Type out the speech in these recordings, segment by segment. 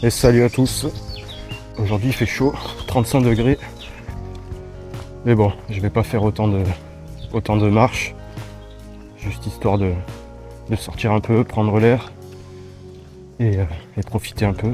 Et salut à tous. Aujourd'hui il fait chaud, 35 degrés. Mais bon, je vais pas faire autant de marches. Juste histoire de sortir un peu, prendre l'air et profiter un peu.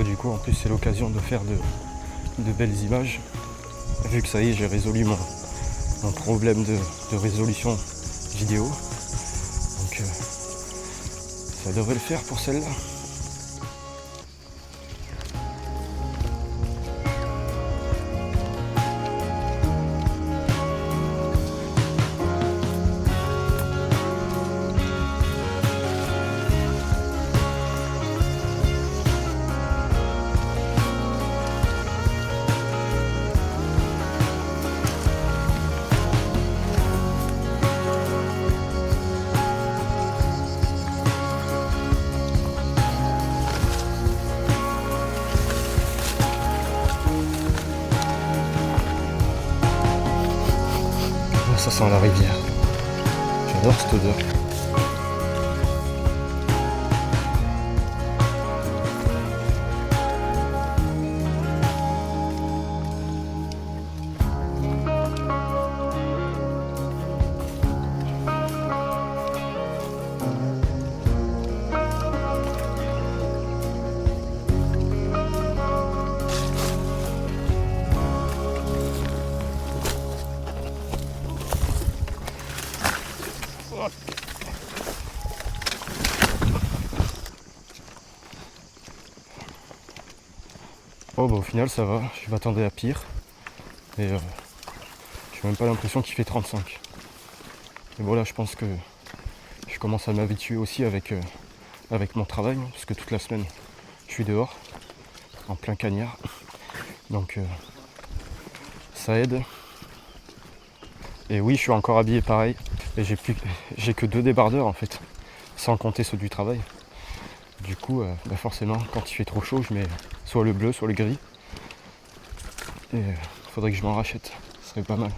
Du coup en plus c'est l'occasion de faire de belles images, vu que ça y est j'ai résolu mon problème de résolution vidéo, donc ça devrait le faire pour celle-là. Ça sent la rivière. J'adore cette odeur. Oh bah au final ça va, je m'attendais à pire et j'ai même pas l'impression qu'il fait 35. Et voilà, je pense que je commence à m'habituer aussi avec mon travail, parce que toute la semaine je suis dehors, en plein cagnard, donc ça aide. Et oui, je suis encore habillé pareil, et j'ai que 2 débardeurs en fait, sans compter ceux du travail. Du coup, forcément, quand il fait trop chaud, je mets soit le bleu, soit le gris. Et faudrait que je m'en rachète, ce serait pas mal.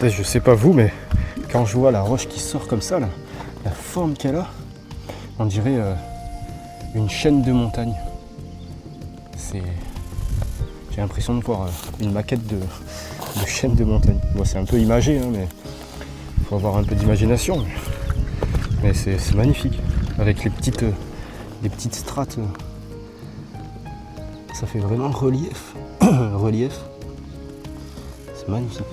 Et je sais pas vous, mais quand je vois la roche qui sort comme ça, là, la forme qu'elle a, on dirait une chaîne de montagne. J'ai l'impression de voir une maquette de chaîne de montagne. Bon, c'est un peu imagé, hein, mais il faut avoir un peu d'imagination. Mais c'est magnifique. Avec les petites strates. Ça fait vraiment relief. Relief. C'est magnifique.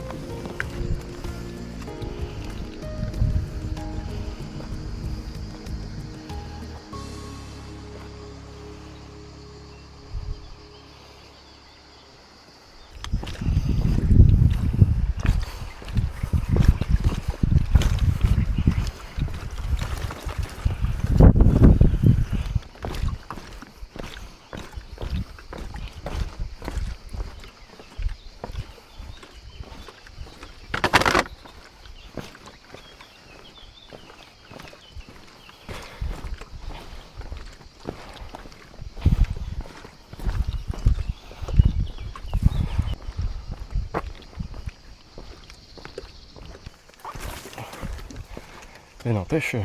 Et n'empêche,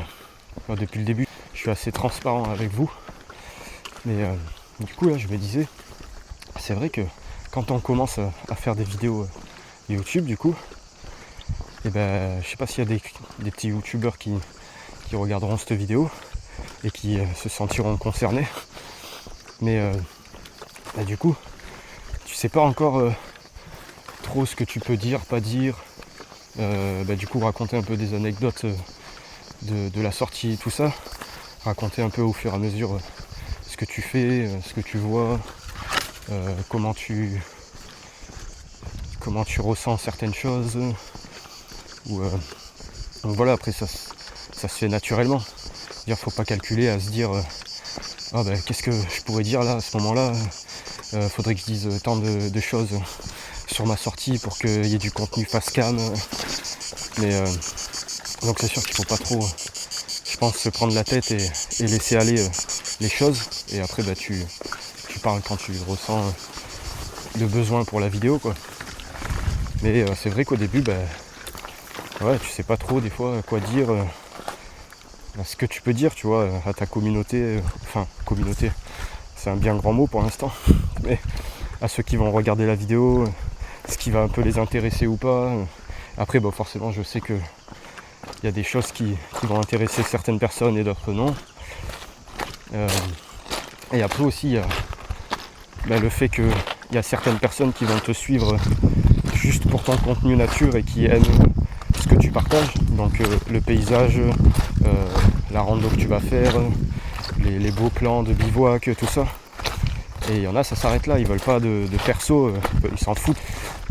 depuis le début, je suis assez transparent avec vous. Mais du coup, là, je me disais, c'est vrai que quand on commence à faire des vidéos YouTube, du coup, et ben, je sais pas s'il y a des petits youtubeurs qui regarderont cette vidéo et qui se sentiront concernés. Mais du coup, tu sais pas encore trop ce que tu peux dire, pas dire. Du coup, raconter un peu des anecdotes de la sortie, tout ça. Raconter un peu au fur et à mesure ce que tu fais, ce que tu vois, comment tu ressens certaines choses. Donc voilà, après ça se fait naturellement. Faut pas calculer à se dire qu'est-ce que je pourrais dire là à ce moment-là. Faudrait que je dise tant de choses sur ma sortie pour qu'il y ait du contenu face cam. Mais donc c'est sûr qu'il faut pas trop, je pense, se prendre la tête et laisser aller les choses. Et après tu parles quand tu ressens le besoin pour la vidéo, quoi. Mais c'est vrai qu'au début, tu sais pas trop des fois quoi dire, ce que tu peux dire, tu vois, à ta communauté. Communauté, c'est un bien grand mot pour l'instant. Mais à ceux qui vont regarder la vidéo, ce qui va un peu les intéresser ou pas. Après, forcément, je sais que il y a des choses qui vont intéresser certaines personnes et d'autres non. Et après aussi, il y a le fait qu'il y a certaines personnes qui vont te suivre juste pour ton contenu nature et qui aiment ce que tu partages. Donc le paysage, la rando que tu vas faire, les beaux plans de bivouac, tout ça. Et il y en a, ça s'arrête là, ils veulent pas de perso, ils s'en foutent.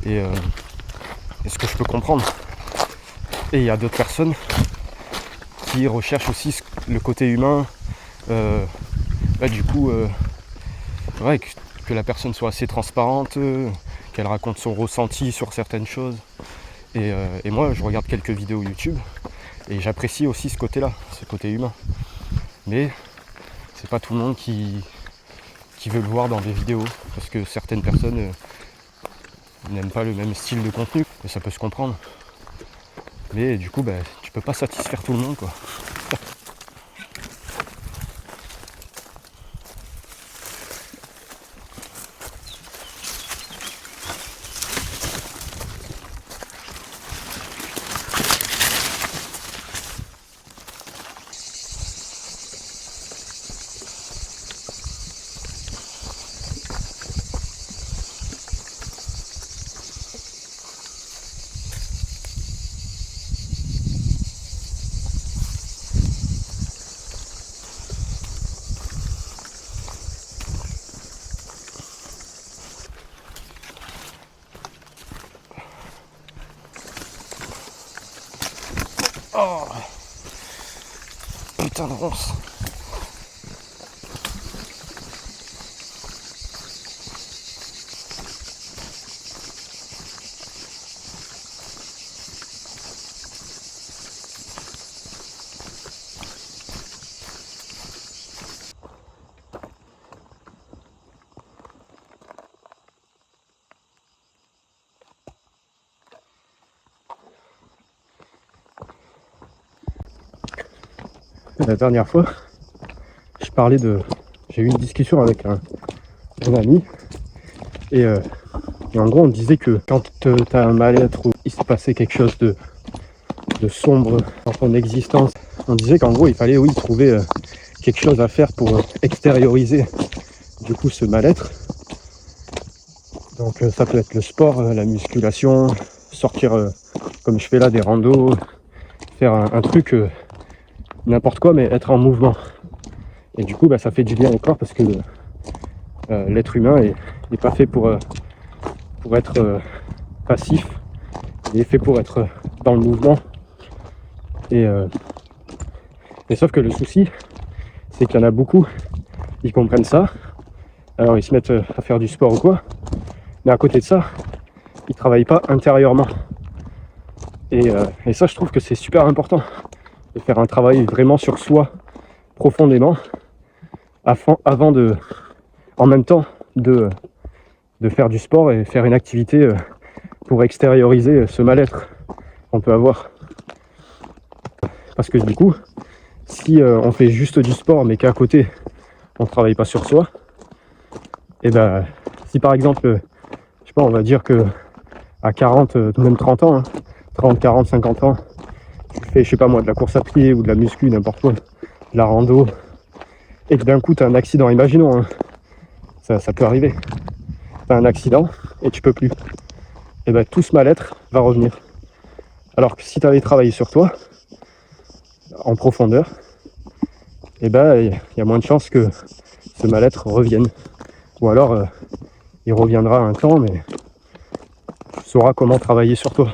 Et ce que je peux comprendre. Et il y a d'autres personnes qui recherchent aussi le côté humain, que la personne soit assez transparente, qu'elle raconte son ressenti sur certaines choses. Et moi, je regarde quelques vidéos YouTube et j'apprécie aussi ce côté-là, ce côté humain. Mais c'est pas tout le monde qui veut le voir dans des vidéos, parce que certaines personnes n'aiment pas le même style de contenu, et ça peut se comprendre. Mais du coup, tu peux pas satisfaire tout le monde, quoi. Oh putain de ronce. La dernière fois, j'ai eu une discussion avec un ami et en gros on disait que quand tu as un mal-être ou il s'est passé quelque chose de sombre dans ton existence, on disait qu'en gros il fallait oui trouver quelque chose à faire pour extérioriser du coup ce mal-être. Donc ça peut être le sport, la musculation, sortir comme je fais là des randos, faire un truc n'importe quoi mais être en mouvement. Et du coup ça fait du bien au corps parce que l'être humain est pas fait pour être passif, il est fait pour être dans le mouvement. Et sauf que le souci c'est qu'il y en a beaucoup, ils comprennent ça, alors ils se mettent à faire du sport ou quoi, mais à côté de ça ils travaillent pas intérieurement. Et ça je trouve que c'est super important de faire un travail vraiment sur soi profondément avant de, en même temps de faire du sport et faire une activité pour extérioriser ce mal-être qu'on peut avoir. Parce que du coup, si on fait juste du sport mais qu'à côté on ne travaille pas sur soi, et ben si par exemple, je sais pas, on va dire que à 40, même 30 ans, hein, 30, 40, 50 ans, tu fais, je sais pas moi, de la course à pied ou de la muscu, n'importe quoi, de la rando, et que d'un coup tu as un accident, imaginons, hein, ça peut arriver, tu as un accident et tu peux plus, et ben tout ce mal-être va revenir. Alors que si tu avais travaillé sur toi, en profondeur, et ben il y a moins de chances que ce mal-être revienne. Ou alors il reviendra un temps, mais tu sauras comment travailler sur toi.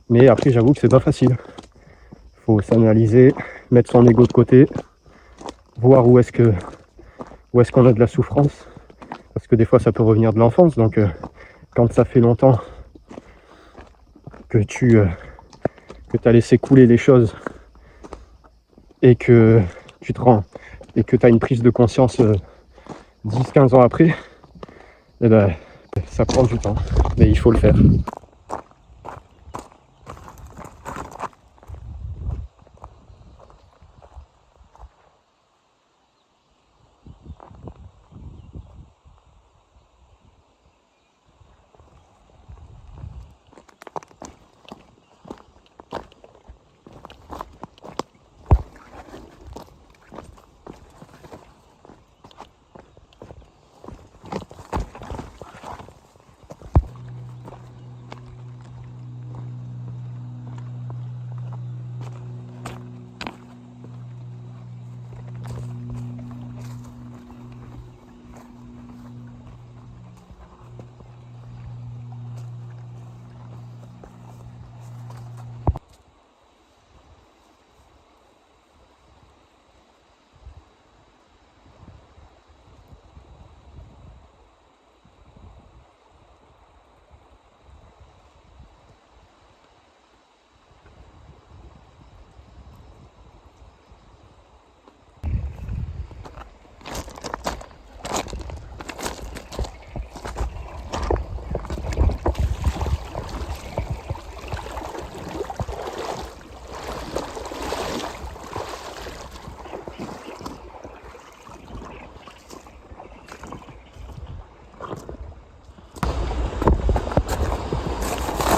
Mais après j'avoue que c'est pas facile. Faut s'analyser, mettre son ego de côté, voir où est-ce qu'on a de la souffrance. Parce que des fois ça peut revenir de l'enfance, donc quand ça fait longtemps que tu as laissé couler les choses et que tu te rends et que tu as une prise de conscience 10-15 ans après, et ben ça prend du temps, mais il faut le faire.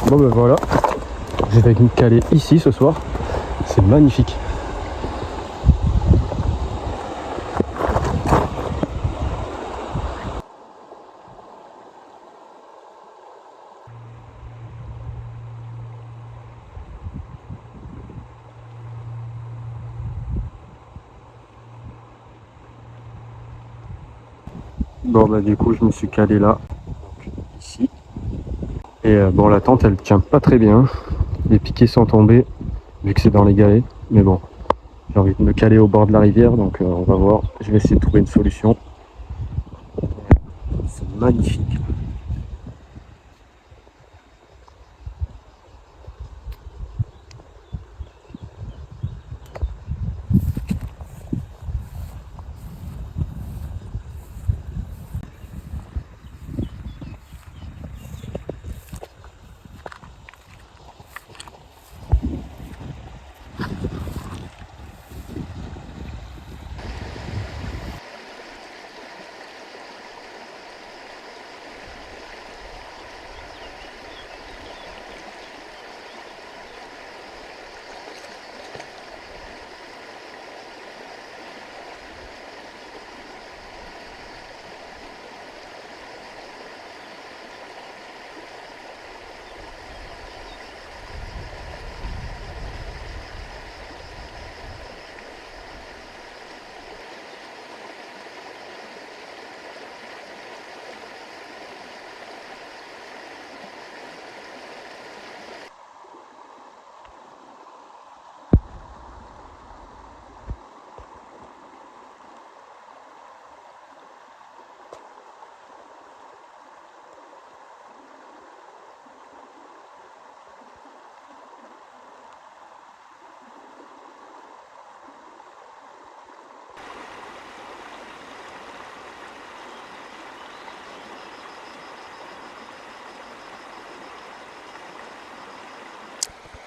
Bon ben voilà, je vais me caler ici ce soir, c'est magnifique. Bon bah du coup je me suis calé là, ici. Et bon la tente elle tient pas très bien, les piquets sont tombés vu que c'est dans les galets, mais bon j'ai envie de me caler au bord de la rivière donc on va voir, je vais essayer de trouver une solution. C'est magnifique.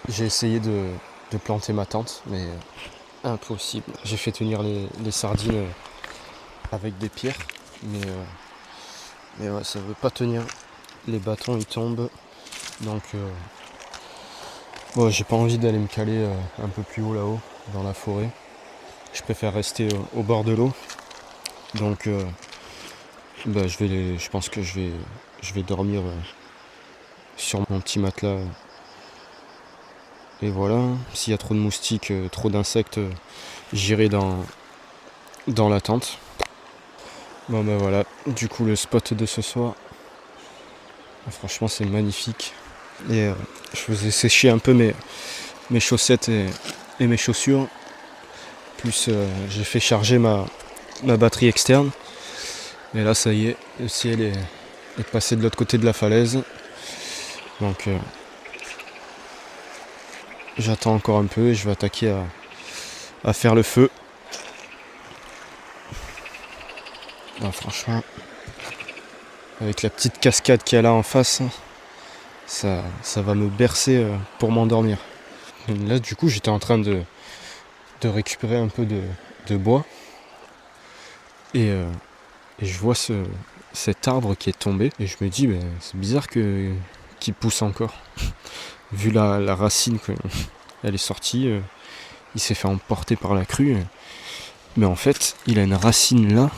J'ai essayé de planter ma tente, mais impossible. J'ai fait tenir les sardines avec des pierres, mais ouais, ça veut pas tenir. Les bâtons ils tombent, donc bon, j'ai pas envie d'aller me caler un peu plus haut là-haut, dans la forêt. Je préfère rester au bord de l'eau. Donc je pense que je vais dormir sur mon petit matelas. Et voilà, s'il y a trop de moustiques, trop d'insectes, j'irai dans la tente. Bon ben voilà, du coup le spot de ce soir, franchement c'est magnifique. Et je faisais sécher un peu mes chaussettes et mes chaussures. Plus j'ai fait charger ma batterie externe. Et là ça y est, le ciel est passé de l'autre côté de la falaise. Donc j'attends encore un peu et je vais attaquer à faire le feu. Ben, franchement, avec la petite cascade qu'il y a là en face, ça va me bercer pour m'endormir. Et là du coup j'étais en train de récupérer un peu de bois. Et je vois cet arbre qui est tombé. Et je me dis, ben, c'est bizarre qu'il pousse encore. Vu la racine qu'elle est sortie, il s'est fait emporter par la crue. Mais en fait, il a une racine là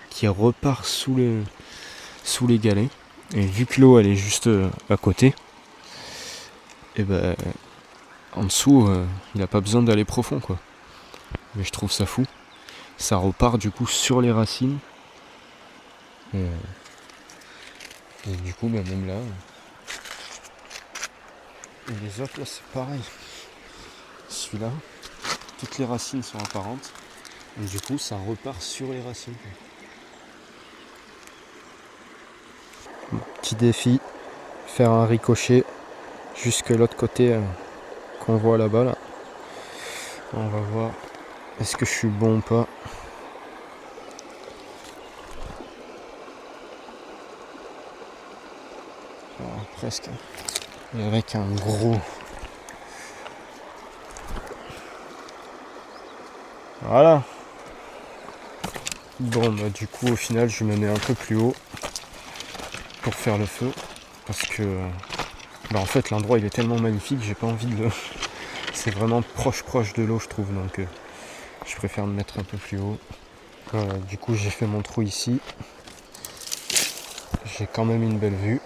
qui repart sous les galets. Et vu que l'eau elle est juste à côté, et ben en dessous, il n'a pas besoin d'aller profond quoi. Mais je trouve ça fou. Ça repart du coup sur les racines. Et du coup, ben, même là. Et les autres là c'est pareil. Celui-là, toutes les racines sont apparentes. Et du coup ça repart sur les racines. Petit défi, faire un ricochet jusque l'autre côté qu'on voit là-bas là. On va voir est-ce que je suis bon ou pas. Alors, presque. Et avec un gros. Voilà. Bon bah du coup au final je me mets un peu plus haut pour faire le feu. Parce que bah, en fait l'endroit il est tellement magnifique, j'ai pas envie de le. C'est vraiment proche de l'eau je trouve, donc je préfère me mettre un peu plus haut. Du coup j'ai fait mon trou ici. J'ai quand même une belle vue.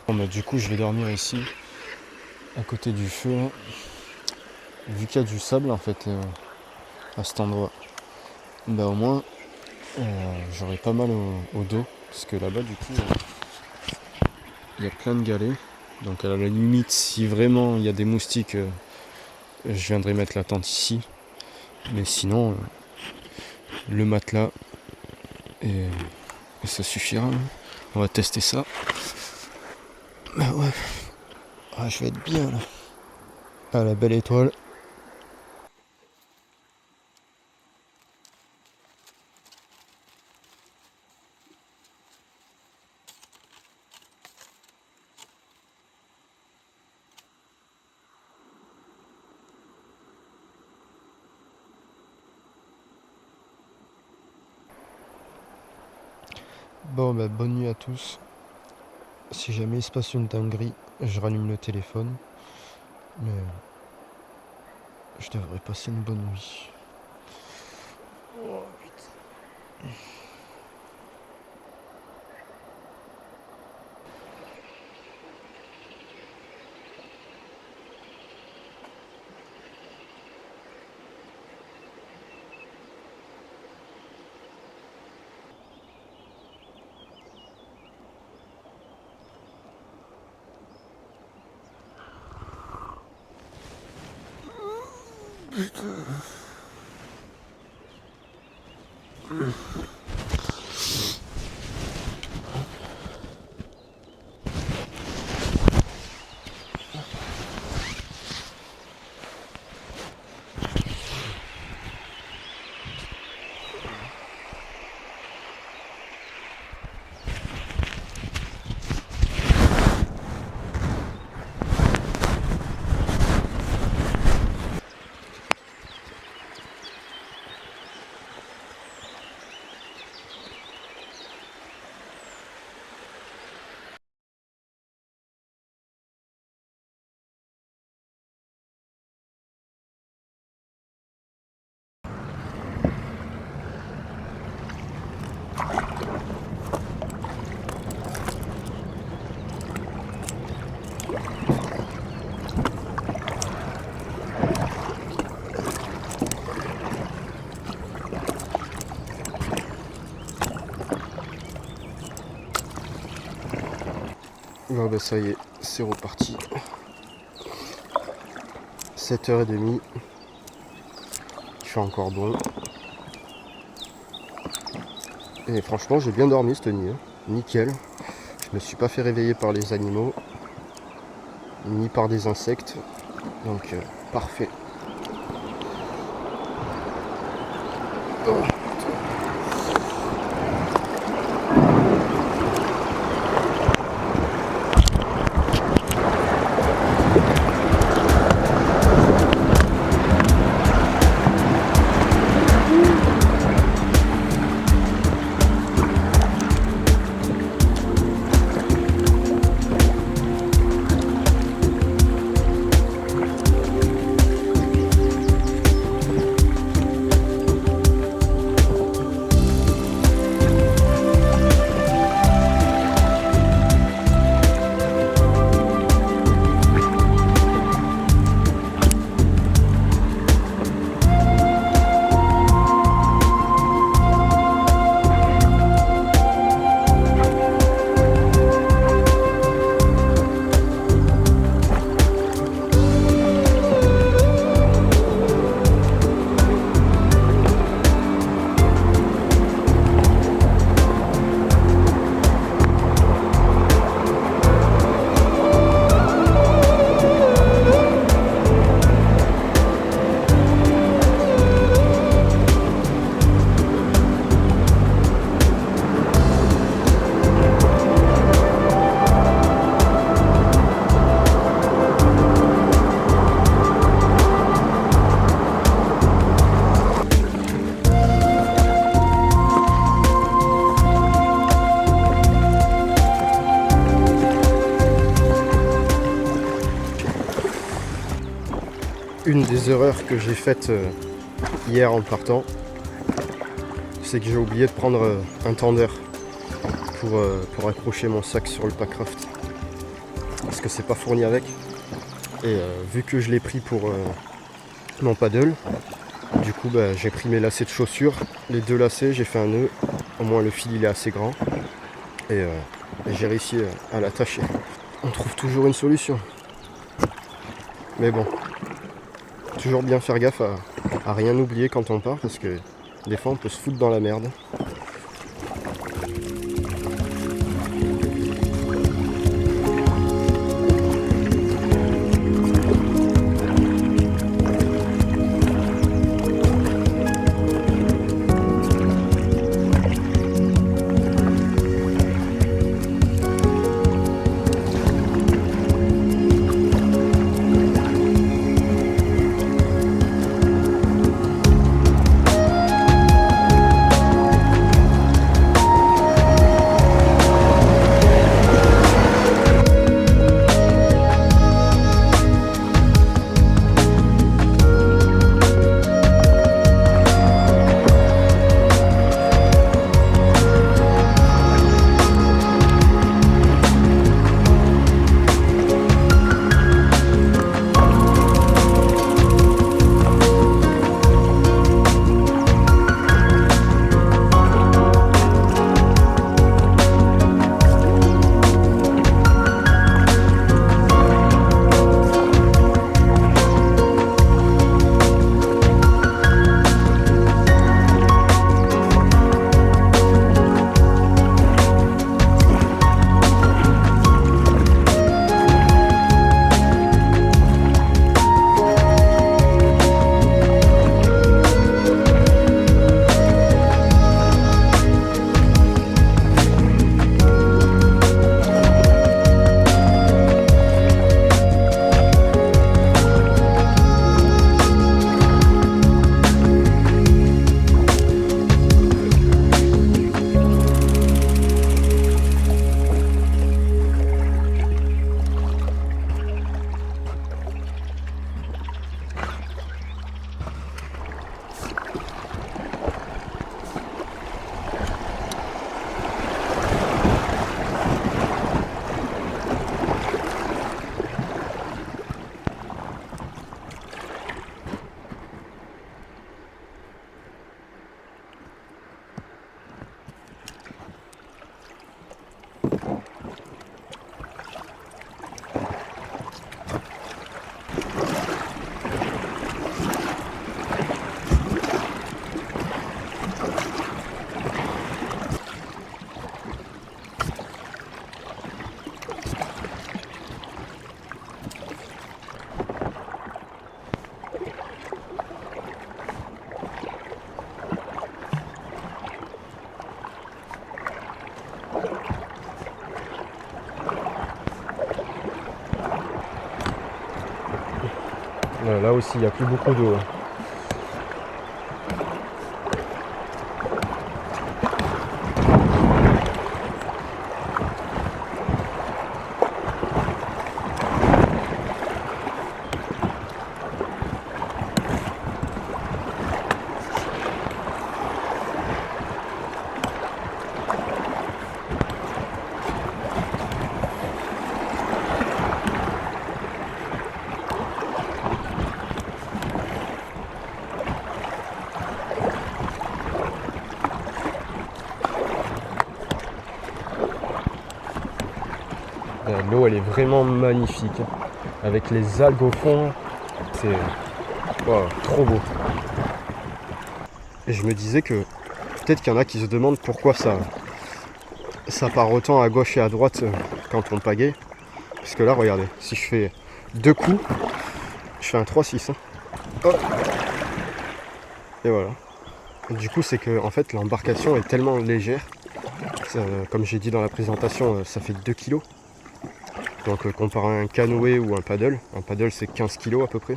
Bon bah du coup je vais dormir ici, à côté du feu, là. Vu qu'il y a du sable en fait à cet endroit. Bah au moins j'aurai pas mal au dos, parce que là-bas du coup il y a plein de galets. Donc à la limite si vraiment il y a des moustiques, je viendrai mettre la tente ici. Mais sinon le matelas et ça suffira. On va tester ça. Bah ouais, ah, je vais être bien là. Ah la belle étoile. Bon bah bonne nuit à tous. Si jamais il se passe une dinguerie, je rallume le téléphone. Mais je devrais passer une bonne nuit. Bon bah ça y est, c'est reparti. 7h30. Il fait encore bon. Et franchement j'ai bien dormi cette nuit. Nickel. Je me suis pas fait réveiller par les animaux. Ni par des insectes. Donc parfait. Oh. Une des erreurs que j'ai faites hier en partant, c'est que j'ai oublié de prendre un tendeur pour accrocher mon sac sur le packraft. Parce que c'est pas fourni avec. Et vu que je l'ai pris pour mon paddle, du coup j'ai pris mes lacets de chaussures, les 2 lacets, j'ai fait un nœud, au moins le fil il est assez grand. Et j'ai réussi à l'attacher. On trouve toujours une solution. Mais bon. Toujours bien faire gaffe à rien oublier quand on part parce que des fois on peut se foutre dans la merde. Là aussi, il n'y a plus beaucoup d'eau. L'eau elle est vraiment magnifique, avec les algues au fond, c'est trop beau. Et je me disais que peut-être qu'il y en a qui se demandent pourquoi ça part autant à gauche et à droite quand on pagaie. Parce que là regardez, si je fais 2 coups, je fais un 3-6. Hop. Et voilà. Et du coup c'est que en fait l'embarcation est tellement légère, comme j'ai dit dans la présentation, ça fait 2 kg. Donc comparé à un canoë ou un paddle c'est 15 kg à peu près.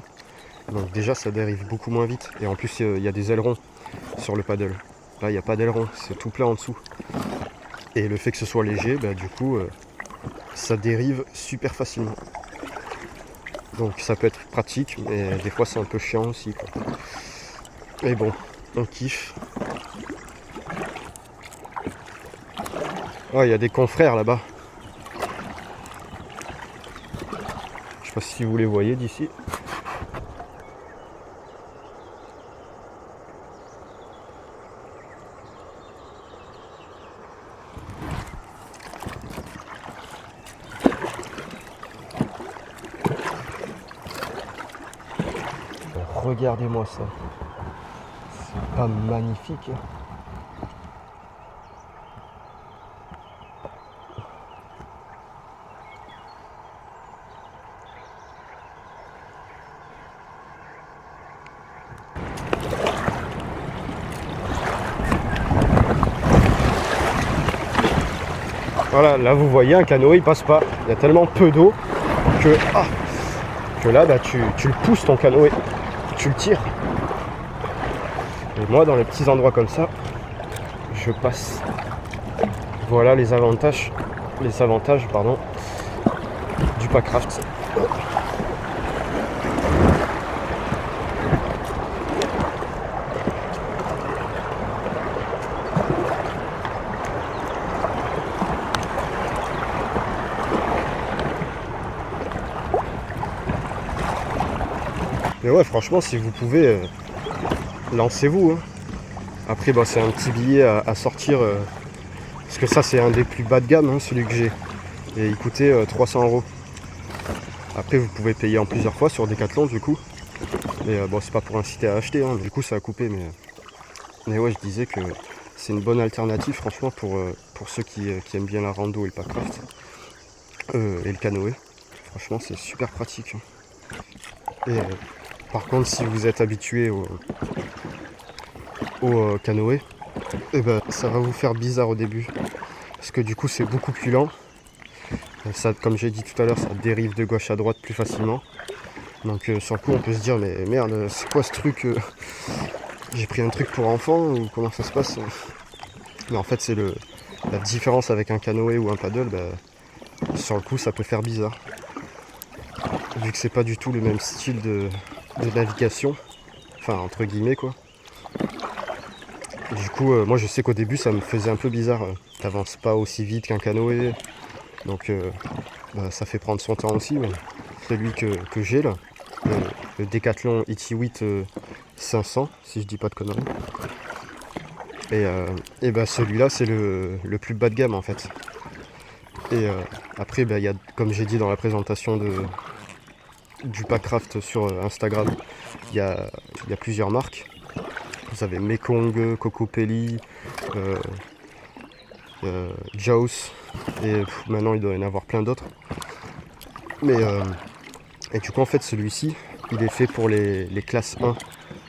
Donc déjà ça dérive beaucoup moins vite. Et en plus il y a des ailerons sur le paddle. Là il n'y a pas d'aileron, c'est tout plat en dessous. Et le fait que ce soit léger, du coup ça dérive super facilement. Donc ça peut être pratique, mais des fois c'est un peu chiant aussi, quoi. Mais bon, on kiffe. Oh, il y a des confrères là-bas. Je sais pas si vous les voyez d'ici. Regardez-moi ça. C'est pas magnifique. Voilà, là vous voyez, un canoë il passe pas. Il y a tellement peu d'eau que là tu le pousses ton canoë, tu le tires. Et moi dans les petits endroits comme ça, je passe. Voilà les avantages du Packraft. Mais ouais, franchement, si vous pouvez, lancez-vous. Hein. Après, c'est un petit billet à sortir. Parce que ça, c'est un des plus bas de gamme, hein, celui que j'ai. Et il coûtait 300 €. Après, vous pouvez payer en plusieurs fois sur Decathlon, du coup. Mais c'est pas pour inciter à acheter. Hein. Du coup, ça a coupé. Mais ouais, je disais que c'est une bonne alternative, franchement, pour ceux qui aiment bien la rando et le Packraft. Et le canoë. Franchement, c'est super pratique. Hein. Et par contre, si vous êtes habitué au canoë, ça va vous faire bizarre au début. Parce que du coup, c'est beaucoup plus lent. Ça, comme j'ai dit tout à l'heure, ça dérive de gauche à droite plus facilement. Donc sur le coup, on peut se dire, mais merde, c'est quoi ce truc j'ai pris un truc pour enfant ou comment ça se passe? Mais en fait, c'est la différence avec un canoë ou un paddle. Sur le coup, ça peut faire bizarre. Vu que c'est pas du tout le même style de navigation. Enfin, entre guillemets, quoi. Du coup, moi je sais qu'au début ça me faisait un peu bizarre. T'avances pas aussi vite qu'un canoë. Donc ça fait prendre son temps aussi. Mais celui que j'ai là, le Decathlon ET8 500, si je dis pas de conneries. Et celui-là c'est le plus bas de gamme en fait. Et après il y a, comme j'ai dit dans la présentation du Packraft sur Instagram, il y a plusieurs marques. Vous avez Mekong, Cocopelli, Jaws, et maintenant il doit y en avoir plein d'autres. Mais et du coup en fait celui-ci il est fait pour les classes 1.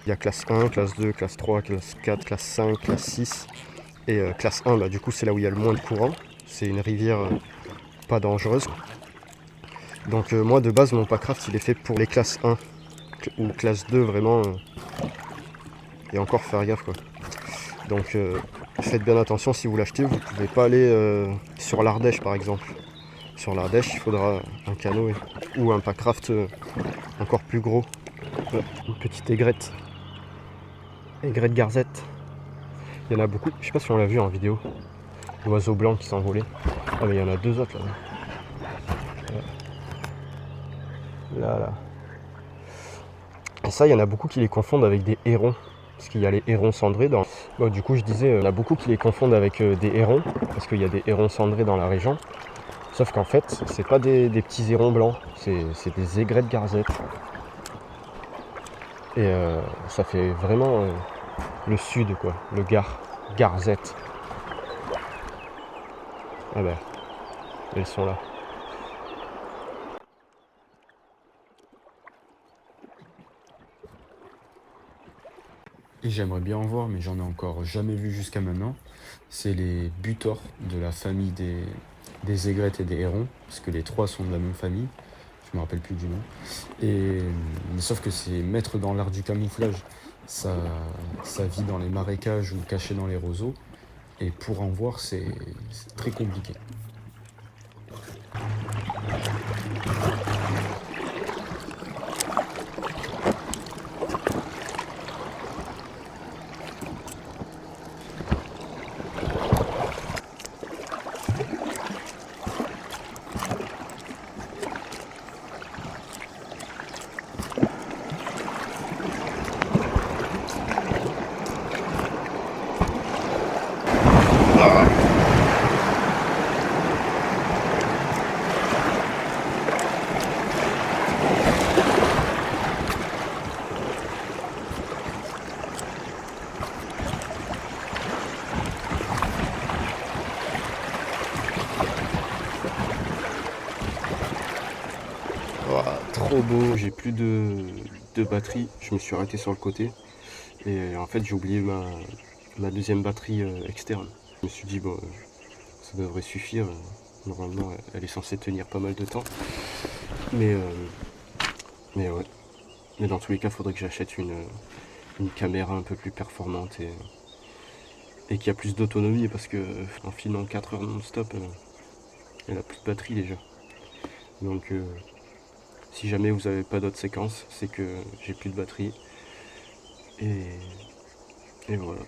Il y a classe 1, classe 2, classe 3, classe 4, classe 5, classe 6. Et classe 1 du coup c'est là où il y a le moins de courant. C'est une rivière pas dangereuse. Donc moi de base mon Packraft il est fait pour les classes 1. ou classe 2 vraiment, et encore faire gaffe quoi. Donc faites bien attention si vous l'achetez, vous ne pouvez pas aller sur l'Ardèche par exemple. Sur l'Ardèche, il faudra un canot ou un packraft encore plus gros. Voilà, une petite aigrette. Aigrette garzette. Il y en a beaucoup, je sais pas si on l'a vu en vidéo. L'oiseau blanc qui s'envolait. Ah mais il y en a deux autres là. Là. Et ça, il y en a beaucoup qui les confondent avec des hérons. Parce qu'il y a les hérons cendrés dans... Bon, du coup, je disais, il y en a beaucoup qui les confondent avec des hérons. Parce qu'il y a des hérons cendrés dans la région. Sauf qu'en fait, c'est pas des petits hérons blancs. C'est des aigrettes garzettes. Et ça fait vraiment le sud, quoi. Le Garzette. Ah ben, elles sont là. Et j'aimerais bien en voir, mais j'en ai encore jamais vu jusqu'à maintenant. C'est les butors de la famille des aigrettes et des hérons, parce que les trois sont de la même famille. Je me rappelle plus du nom. Mais sauf que c'est maître dans l'art du camouflage. Ça vit dans les marécages ou caché dans les roseaux. Et pour en voir, c'est très compliqué. Oh, trop beau, j'ai plus de batterie. Je me suis arrêté sur le côté. Et en fait, j'ai oublié ma deuxième batterie externe. Je me suis dit, bon, ça devrait suffire. Normalement, elle est censée tenir pas mal de temps. Mais ouais. Mais dans tous les cas, il faudrait que j'achète une caméra un peu plus performante et qui a plus d'autonomie parce que en filmant 4 heures non-stop, elle a plus de batterie déjà. Donc si jamais vous n'avez pas d'autres séquences, c'est que j'ai plus de batterie. Et voilà.